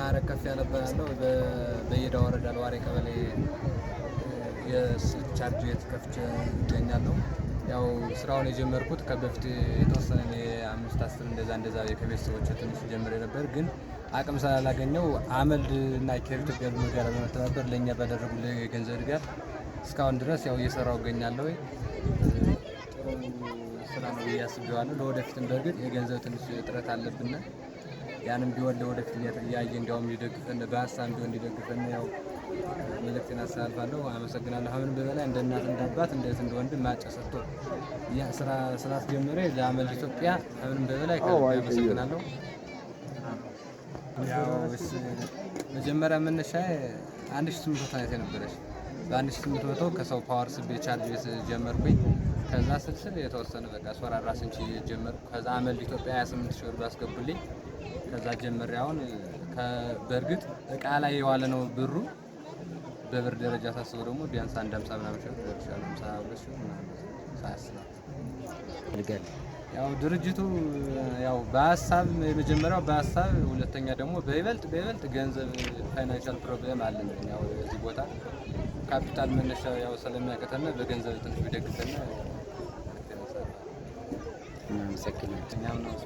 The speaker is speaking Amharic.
ማዕረግ ከፍ ያለባለው በየዳ ወረዳ ለዋሬ ቀበሌ የስልክ ቻርጅ ቤት ከፍቼ እገኛለሁ። ያው ስራውን የጀመርኩት ከበፊት የተወሰነ የ5-10 እንደዛ ከቤተሰቦቼ ትንሽ ጀምሬ ነበር፣ ግን አቅም ስላላገኘው አመልድ እና ከኢትዮጵያ ቡና ጋር በመተባበር ለእኛ ባደረጉልኝ የገንዘብ ድጋፍ እስካሁን ድረስ ያው እየሰራሁ እገኛለሁ። ጥሩ ስራ ነው ብዬ አስቤዋለሁ። ለወደፊትም በእርግጥ የገንዘብ ትንሽ እጥረት አለብን። ያንም ቢሆን ለወደፊት እያየ እንዲያውም ሊደግፈን በሀሳብ ቢሆን እንዲደግፈን ያው መልእክቴን አስተላልፋለሁ። አመሰግናለሁ። አሁንም በበላይ እንደ እናት እንደ አባት እንደ እህት እንደ ወንድም ማጨ ሰጥቶ ስራ ስላስጀመረ ለአመልድ ኢትዮጵያ አሁንም በበላይ አመሰግናለሁ። ያው መጀመሪያ መነሻዬ 1800 ታይት ነበረች። በ1800 ከሰው ፓወር ስቤ ቻርጅ ቤት ጀመርኩኝ። ከዛ ስልስል የተወሰነ በቃ ሶራራ ስንቺ ጀመርኩ። ከዛ አመልድ ኢትዮጵያ 28000 ብር ባስገቡልኝ። ከዛ ጀመረ አሁን በእርግጥ እቃ ላይ የዋለ ነው ብሩ። በብር ደረጃ ታስበው ደግሞ ቢያንስ 150 ምናምን ሺህ ብር ይችላል። 52 ሺህ ምናምን ሳያስበው ያው ድርጅቱ ያው በሀሳብ የመጀመሪያው በሀሳብ፣ ሁለተኛ ደግሞ በይበልጥ ገንዘብ ፋይናንሻል ፕሮብሌም አለን። ያው እዚህ ቦታ ካፒታል መነሻ ያው ስለሚያቀተና በገንዘብ ትንሽ ቢደግፈና እናመሰግናለን።